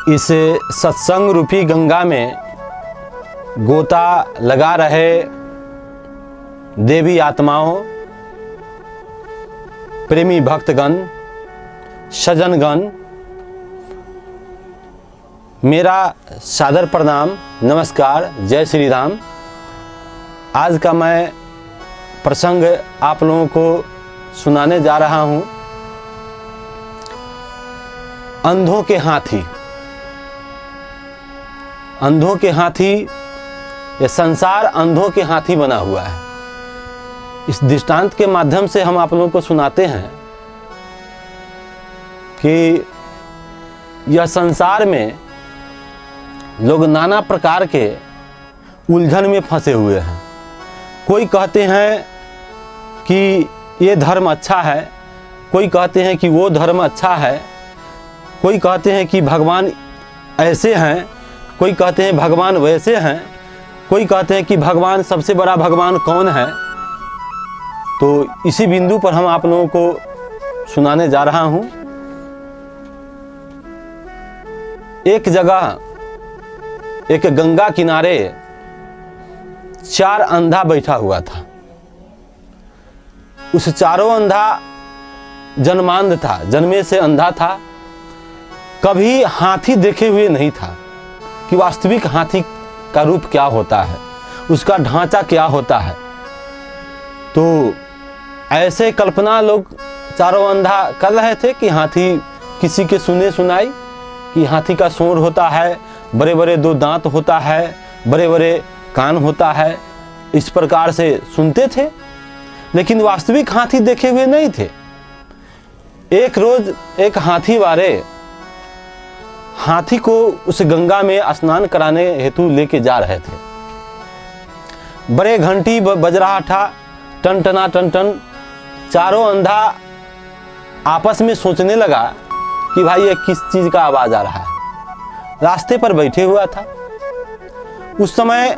इस सत्संग रूपी गंगा में गोता लगा रहे देवी आत्माओं, प्रेमी भक्तगण, सज्जनगण, मेरा सादर प्रणाम, नमस्कार, जय श्री राम। आज का मैं प्रसंग आप लोगों को सुनाने जा रहा हूँ। अंधों के हाथी। अंधों के हाथी, ये संसार अंधों के हाथी बना हुआ है। इस दृष्टांत के माध्यम से हम आप लोगों को सुनाते हैं कि यह संसार में लोग नाना प्रकार के उलझन में फंसे हुए हैं। कोई कहते हैं कि ये धर्म अच्छा है, कोई कहते हैं कि वो धर्म अच्छा है, कोई कहते हैं कि भगवान ऐसे हैं, कोई कहते हैं भगवान वैसे हैं, कोई कहते हैं कि भगवान सबसे बड़ा भगवान कौन है। तो इसी बिंदु पर हम आप लोगों को सुनाने जा रहा हूँ। एक जगह एक गंगा किनारे चार अंधा बैठा हुआ था। उस चारों अंधा जन्मांध था, जन्मे से अंधा था, कभी हाथी देखे हुए नहीं था कि वास्तविक हाथी का रूप क्या होता है, उसका ढांचा क्या होता है। तो ऐसे कल्पना लोग चारों अंधा कर रहे थे कि हाथी किसी के सुने सुनाई कि हाथी का सूंड होता है, बड़े बड़े दो दांत होता है, बड़े बड़े कान होता है, इस प्रकार से सुनते थे, लेकिन वास्तविक हाथी देखे हुए नहीं थे। एक रोज एक हाथी वाले हाथी को उस गंगा में स्नान कराने हेतु लेके जा रहे थे। बड़े घंटी बज रहा था, टन टना टन टन। चारों अंधा आपस में सोचने लगा कि भाई ये किस चीज का आवाज आ रहा है। रास्ते पर बैठे हुआ था। उस समय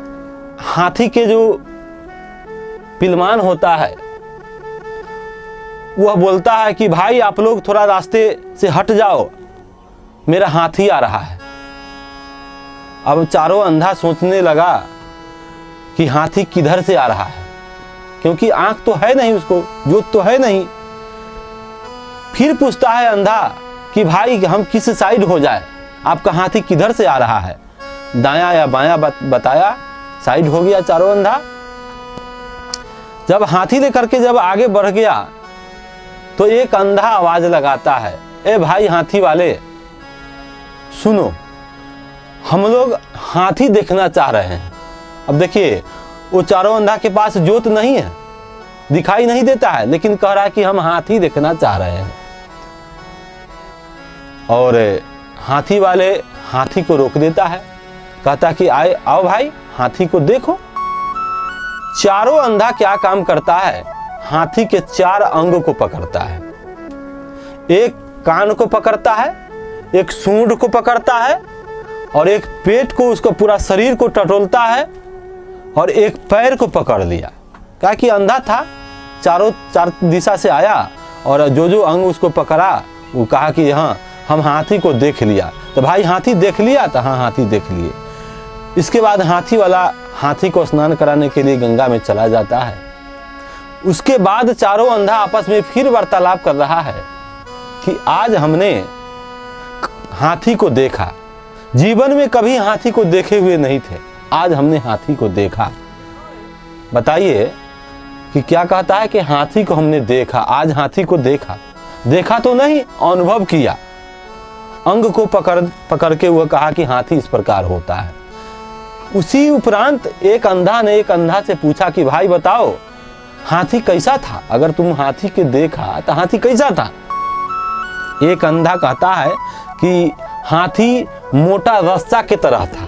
हाथी के जो पिलमान होता है वह बोलता है कि भाई आप लोग थोड़ा रास्ते से हट जाओ, मेरा हाथी आ रहा है। अब चारों अंधा सोचने लगा कि हाथी किधर से आ रहा है, क्योंकि आंख तो है नहीं, उसको जोत तो है नहीं। फिर पूछता है अंधा कि भाई हम किस साइड हो जाए, आपका हाथी किधर से आ रहा है। दायां या बायां बताया, साइड हो गया चारों अंधा। जब हाथी लेकर के जब आगे बढ़ गया तो एक अंधा आवाज लगाता है, ए भाई हाथी वाले सुनो, हम लोग हाथी देखना चाह रहे हैं। अब देखिए, वो चारों अंधा के पास जोत नहीं है, दिखाई नहीं देता है, लेकिन कह रहा है कि हम हाथी देखना चाह रहे हैं। और हाथी वाले हाथी को रोक देता है, कहता कि आओ भाई हाथी को देखो। चारों अंधा क्या काम करता है, हाथी के चार अंग को पकड़ता है। एक कान को पकड़ता है, एक सूंड को पकड़ता है, और एक पेट को, उसको पूरा शरीर को टटोलता है, और एक पैर को पकड़ लिया। क्या कि अंधा था, चार दिशा से आया, और जो जो अंग उसको पकड़ा वो कहा कि हाँ हम हाथी को देख लिया। तो भाई हाथी देख लिया? तो हाँ हाथी देख लिए। इसके बाद हाथी वाला हाथी को स्नान कराने के लिए गंगा में चला जाता है। उसके बाद चारों अंधा आपस में फिर वार्तालाप कर रहा है कि आज हमने हाथी को देखा, जीवन में कभी हाथी को देखे हुए नहीं थे, आज हमने हाथी को देखा। बताइए कि क्या कहता है कि हाथी को हमने देखा, आज हाथी को देखा। देखा तो नहीं, अनुभव किया। अंग को पकड़ के वह कहा कि हाथी इस प्रकार होता है। उसी उपरांत एक अंधा ने एक अंधा से पूछा कि भाई बताओ हाथी कैसा था, अगर तुम हाथी के देखा तो हाथी कैसा था। एक अंधा कहता है कि हाथी मोटा रस्सा के तरह था,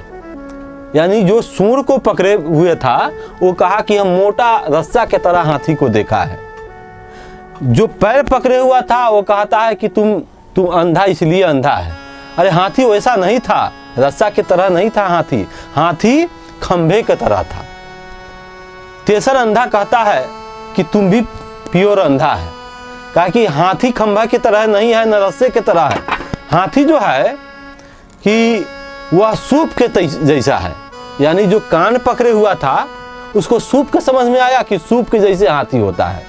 यानी जो सूंड को पकड़े हुए था वो कहा कि हम मोटा रस्सा के तरह हाथी को देखा है। जो पैर पकड़े हुआ था वो कहता है कि तुम अंधा इसलिए अंधा है। अरे हाथी वैसा नहीं था, रस्सा की तरह नहीं था हाथी, हाथी खंभे की तरह था। तेसर अंधा कहता है कि तुम भी प्योर अंधा है, कहा कि हाथी खंभा की तरह नहीं है, न रस्से की तरह है। हाथी जो है कि वह सूप के जैसा है, यानी जो कान पकड़े हुआ था उसको सूप के समझ में आया कि सूप के जैसे हाथी होता है।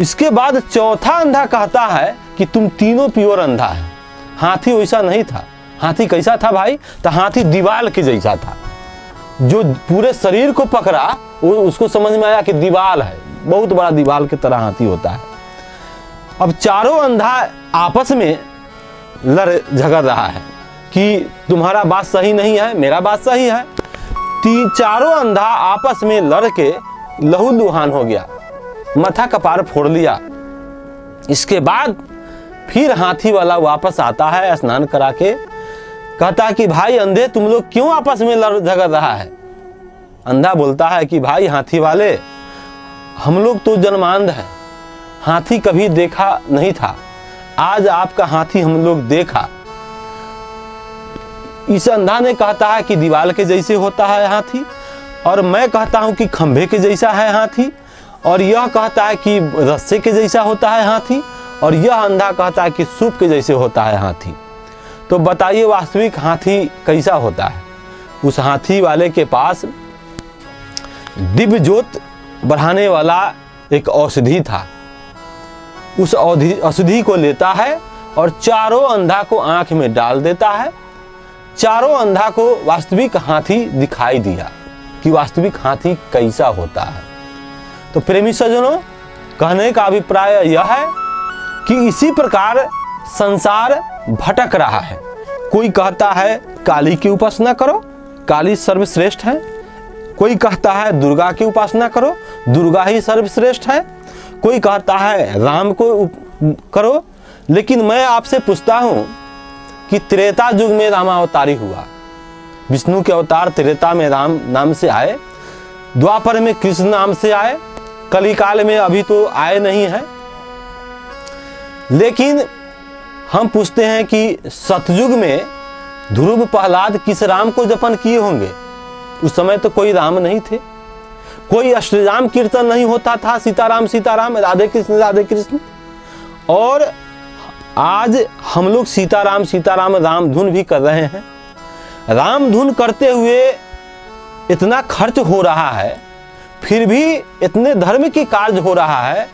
इसके बाद चौथा अंधा कहता है कि तुम तीनों प्योर अंधा है। हाथी वैसा नहीं था। हाथी कैसा था भाई? तो हाथी दीवाल के जैसा था, जो पूरे शरीर को पकड़ा उसको समझ में आया कि दीवाल है, बहुत बड़ा दीवाल की तरह हाथी होता है। अब चारों अंधा आपस में लड़ झगड़ रहा है कि तुम्हारा बात सही नहीं है, मेरा बात सही है। चारों अंधा आपस में लड़ के लहूलुहान हो गया, माथा कपार फोड़ लिया। इसके बाद फिर हाथी वाला वापस आता है स्नान करा के, कहता है कि भाई अंधे तुम लोग क्यों आपस में लड़ झगड़ रहा है? अंधा बोलता है कि भाई हाथी वाले, हम लोग तो जन्मांध हैं, हाथी कभी देखा नहीं था, आज आपका हाथी हम लोग देखा। इस अंधा ने कहता है कि दीवाल के जैसे होता है हाथी, और मैं कहता हूं कि खंभे के जैसा है हाथी, और यह कहता है कि रस्से के जैसा होता है हाथी, और यह अंधा कहता है कि सूप के जैसे होता है हाथी। तो बताइए वास्तविक हाथी कैसा होता है? उस हाथी वाले के पास दिव्य ज्योत बढ़ाने वाला एक औषधि था। उस औषधि को लेता है और चारों अंधा को आंख में डाल देता है। चारों अंधा को वास्तविक हाथी दिखाई दिया कि वास्तविक हाथी कैसा होता है। तो प्रेमी सज्जनों, कहने का अभिप्राय यह है कि इसी प्रकार संसार भटक रहा है। कोई कहता है काली की उपासना करो, काली सर्वश्रेष्ठ है। कोई कहता है दुर्गा की उपासना करो, दुर्गा ही सर्वश्रेष्ठ है। कोई कहता है राम को करो। लेकिन मैं आपसे पूछता हूं कि त्रेता युग में रामावतारी हुआ, विष्णु के अवतार त्रेता में राम नाम से आए, द्वापर में कृष्ण नाम से आए, कलिकाल में अभी तो आए नहीं है। लेकिन हम पूछते हैं कि सतयुग में ध्रुव प्रहलाद किस राम को जपन किए होंगे? उस समय तो कोई राम नहीं थे, कोई अष्टयाम कीर्तन नहीं होता था, सीताराम सीताराम, राधे कृष्ण। और आज हम लोग सीताराम सीताराम राम धुन भी कर रहे हैं। राम धुन करते हुए इतना खर्च हो रहा है, फिर भी इतने धर्म की कार्य हो रहा है।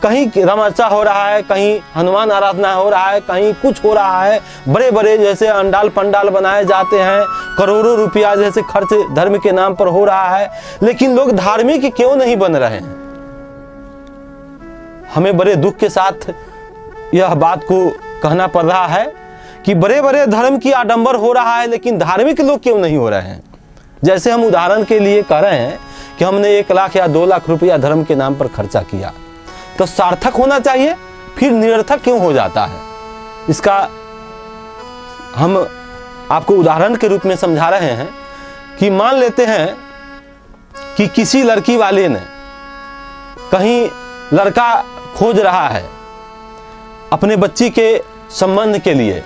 कहीं रामर्चा हो रहा है, कहीं हनुमान आराधना हो रहा है, कहीं कुछ हो रहा है। बड़े बड़े जैसे अंडाल पंडाल बनाए जाते हैं, करोड़ों रुपया जैसे खर्च धर्म के नाम पर हो रहा है। लेकिन लोग धार्मिक क्यों नहीं बन रहे हैं? हमें बड़े दुख के साथ यह बात को कहना पड़ रहा है कि बड़े बड़े धर्म की आडंबर हो रहा है, लेकिन धार्मिक लोग क्यों नहीं हो रहे हैं? जैसे हम उदाहरण के लिए कह रहे हैं कि हमने 1 लाख या 2 लाख रुपया धर्म के नाम पर खर्चा किया, तो सार्थक होना चाहिए, फिर निरर्थक क्यों हो जाता है? इसका हम आपको उदाहरण के रूप में समझा रहे हैं कि मान लेते हैं कि किसी लड़की वाले ने कहीं लड़का खोज रहा है अपने बच्ची के संबंध के लिए,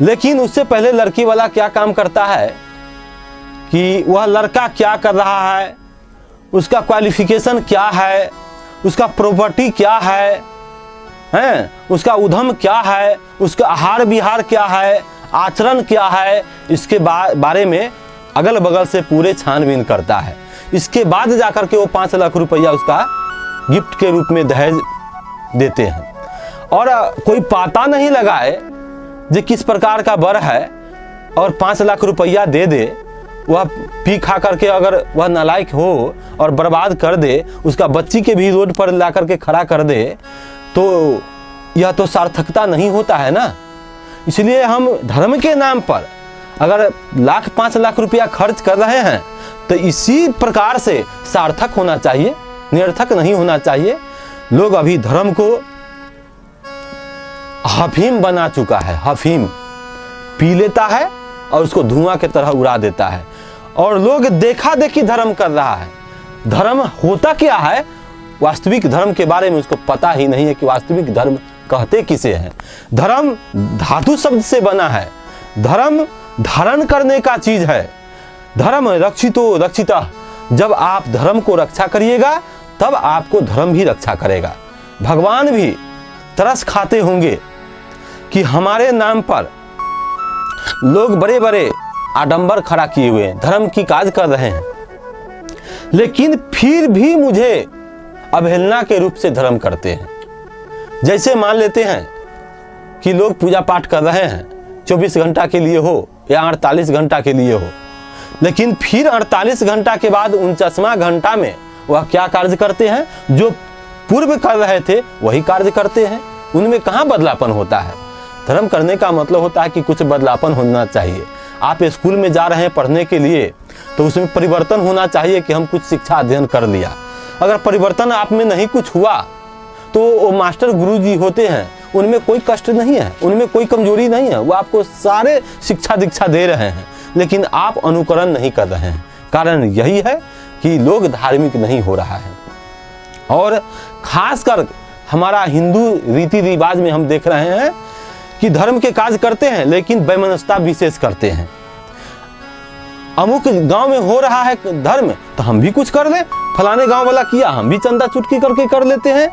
लेकिन उससे पहले लड़की वाला क्या काम करता है कि वह लड़का क्या कर रहा है, उसका क्वालिफिकेशन क्या है, उसका प्रॉपर्टी क्या है, उसका उद्यम क्या है, उसका आहार विहार क्या है, आचरण क्या है, इसके बारे में अगल बगल से पूरे छानबीन करता है। इसके बाद जाकर के वो 5 लाख रुपया उसका गिफ्ट के रूप में दहेज देते हैं। और कोई पता नहीं लगाए जो किस प्रकार का वर है और 5 लाख रुपया दे दे, वह पी खा करके अगर वह नालायक हो और बर्बाद कर दे, उसका बच्ची के भी रोड पर ला करके खड़ा कर दे, तो यह तो सार्थकता नहीं होता है ना। इसलिए हम धर्म के नाम पर अगर 5 लाख रुपया खर्च कर रहे हैं तो इसी प्रकार से सार्थक होना चाहिए, निरर्थक नहीं होना चाहिए। लोग अभी धर्म को हफीम बना चुका है। हफीम पी लेता है और उसको धुआं की तरह उड़ा देता है, और लोग देखा देखी धर्म कर रहा है। धर्म होता क्या है, वास्तविक धर्म के बारे में उसको पता ही नहीं है कि वास्तविक धर्म कहते किसे हैं। धर्म धातु शब्द से बना है, धर्म धारण करने का चीज है। धर्म रक्षितो रक्षिता, जब आप धर्म को रक्षा करिएगा तब आपको धर्म भी रक्षा करेगा। भगवान भी तरस खाते होंगे कि हमारे नाम पर लोग बड़े बड़े आडंबर खड़ा किए हुए हैं, धर्म की काज कर रहे हैं, लेकिन फिर भी मुझे अवहेलना के रूप से धर्म करते हैं। जैसे मान लेते हैं कि लोग पूजा पाठ कर रहे हैं 24 घंटा के लिए हो या 48 घंटा के लिए हो, लेकिन फिर 48 घंटा के बाद 49वां घंटा में वह क्या कार्य करते हैं? जो पूर्व कर रहे थे वही कार्य करते हैं। उनमें कहाँ बदलापन होता है? धर्म करने का मतलब होता है कि कुछ बदलापन होना चाहिए। आप स्कूल में जा रहे हैं पढ़ने के लिए, तो उसमें परिवर्तन होना चाहिए कि हम कुछ शिक्षा अध्ययन कर लिया। अगर परिवर्तन आप में नहीं कुछ हुआ तो वो मास्टर गुरुजी होते हैं, उनमें कोई कष्ट नहीं है, उनमें कोई कमजोरी नहीं है, वो आपको सारे शिक्षा दीक्षा दे रहे हैं, लेकिन आप अनुकरण नहीं कर रहे हैं। कारण यही है कि लोग धार्मिक नहीं हो रहा है। और खासकर हमारा हिंदू रीति रिवाज में हम देख रहे हैं कि धर्म के काज करते हैं लेकिन वैमनस्यता विशेष करते हैं। अमुक गांव में हो रहा है धर्म तो हम भी कुछ कर ले, फलाने गांव वाला किया हम भी चंदा चुटकी करके कर लेते हैं,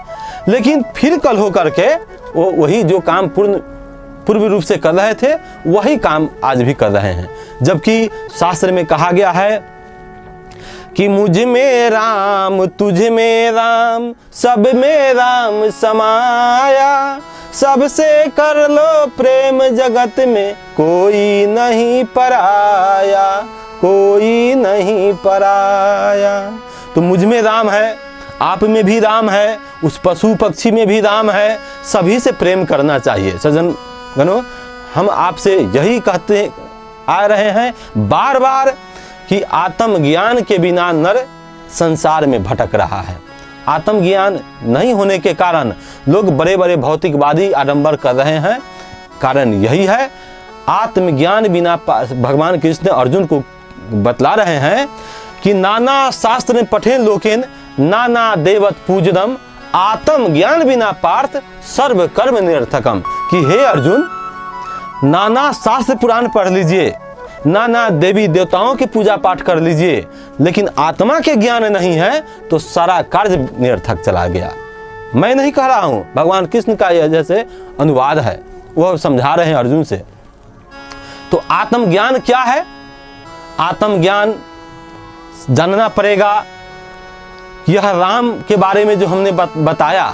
लेकिन फिर कल हो करके वो वही जो काम पूर्व रूप से कर रहे थे वही काम आज भी कर रहे हैं। जबकि शास्त्र में कहा गया है कि मुझ में राम तुझ में राम सब में राम समाया, सबसे कर लो प्रेम जगत में कोई नहीं पराया, कोई नहीं पराया। तो मुझ में राम है, आप में भी राम है, उस पशु पक्षी में भी राम है, सभी से प्रेम करना चाहिए। सज्जन गणों, हम आपसे यही कहते आ रहे हैं बार बार कि आत्मज्ञान के बिना नर संसार में भटक रहा है। आत्मज्ञान नहीं होने के कारण लोग बड़े बड़े भौतिकवादी आडंबर कर रहे हैं। कारण यही है, आत्मज्ञान बिना भगवान कृष्ण अर्जुन को बतला रहे हैं कि नाना शास्त्र पठे लोकेन नाना देवत पूजनम, आत्मज्ञान बिना पार्थ सर्व कर्म निरर्थकम। कि हे अर्जुन, नाना शास्त्र पुराण पढ़ लीजिए, नाना देवी देवताओं की पूजा पाठ कर लीजिए, लेकिन आत्मा के ज्ञान नहीं है तो सारा कार्य निरर्थक चला गया। मैं नहीं कह रहा हूं, भगवान कृष्ण का यह जैसे अनुवाद है, वह समझा रहे हैं अर्जुन से। तो आत्मज्ञान क्या है? आत्मज्ञान जानना पड़ेगा। यह राम के बारे में जो हमने बताया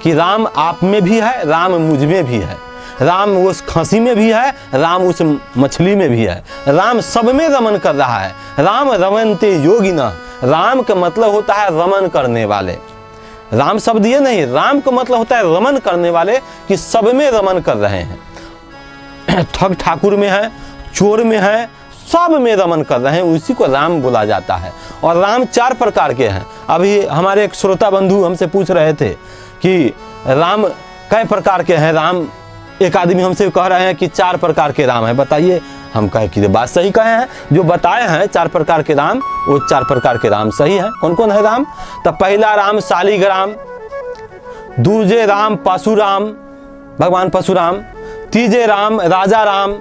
कि राम आप में भी है, राम मुझ में भी है, राम उस खांसी में भी है, राम उस मछली में भी है, राम सब में रमन कर रहा है। राम रमनते योगिना, राम का मतलब होता है रमन करने वाले। राम शब्द ये नहीं, राम का मतलब होता है रमन करने वाले, कि सब में रमन कर रहे हैं। ठग ठाकुर में है, चोर में है, सब में रमन कर रहे हैं, उसी को राम बोला जाता है। और राम 4 प्रकार के हैं। अभी हमारे एक श्रोता बंधु हमसे पूछ रहे थे कि राम कई प्रकार के हैं। राम, एक आदमी हमसे कह रहे हैं कि 4 प्रकार के राम है, बताइए। हम कहे कि बात सही कहे हैं, जो बताए हैं 4 प्रकार के राम, वो 4 प्रकार के राम सही है। कौन कौन है राम? तो पहला राम शालिग्राम, दूजे राम परशुराम, भगवान परशुराम, तीजे राम राजा राम,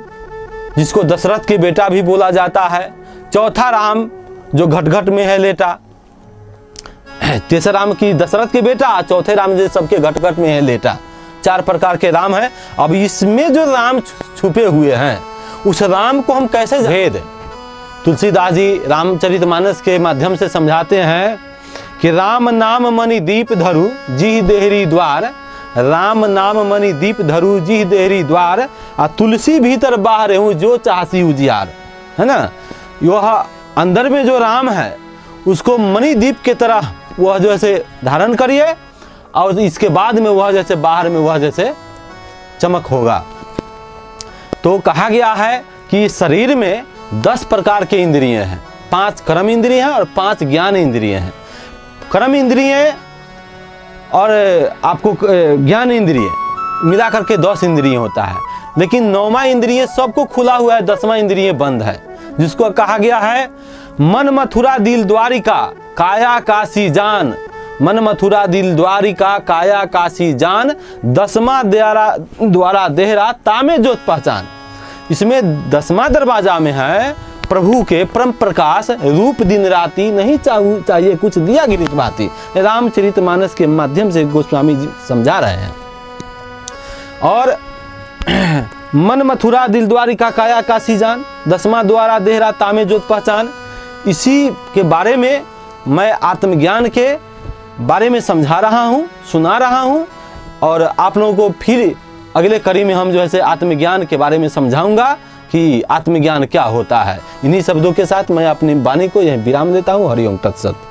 जिसको दशरथ के बेटा भी बोला जाता है, चौथा राम जो घट में है लेटा, तीसरा राम की दशरथ के बेटा, चौथे राम जो सबके घट में है लेटा। 4 प्रकार के राम हैं। अब इसमें जो राम छुपे हुए हैं, उस राम को हम कैसे भेद? तुलसीदास जी रामचरितमानस के माध्यम से समझाते हैं कि राम नाम मणि दीप धरु जिह देहरी द्वार, राम नाम मणि दीप धरु जिह देहरी द्वार, आ तुलसी भीतर बाहर हूँ जो चाहसी उजियार। है ना? यह अंदर में जो राम है उसको मणि दीप के तरह वह जो ऐसे धारण करिए, और इसके बाद में वह जैसे बाहर में वह जैसे चमक होगा। तो कहा गया है कि शरीर में 10 प्रकार के इंद्रिय हैं। 5 कर्म इंद्रिय हैं और 5 ज्ञान इंद्रिय हैं। कर्म इंद्रिय और आपको ज्ञान इंद्रिय मिला करके 10 इंद्रिय होता है, लेकिन 9वां इंद्रिय सबको खुला हुआ है, 10वां इंद्रिय बंद है, जिसको कहा गया है मन मथुरा दिल द्वारिका काया काशी जान, मन मथुरा दिल द्वारिका काया काशी जान, 10वां द्वारा देहरा तामे ज्योत पहचान। इसमें 10वां दरवाजा में है प्रभु के परम प्रकाश रूप दिन राति, नहीं चाहिए कुछ दिया गिरित भांति। रामचरितमानस के माध्यम से गोस्वामी जी समझा रहे हैं। और मन मथुरा दिल द्वारिका काया काशी जान, 10वां द्वारा देहरा तामे जोत पहचान। इसी के बारे में मैं आत्मज्ञान के बारे में समझा रहा हूँ, सुना रहा हूँ, और आप लोगों को फिर अगले कड़ी में हम जो है आत्मज्ञान के बारे में समझाऊंगा कि आत्मज्ञान क्या होता है। इन्हीं शब्दों के साथ मैं अपनी वाणी को यह विराम देता हूँ। हरि ओम तत्सत।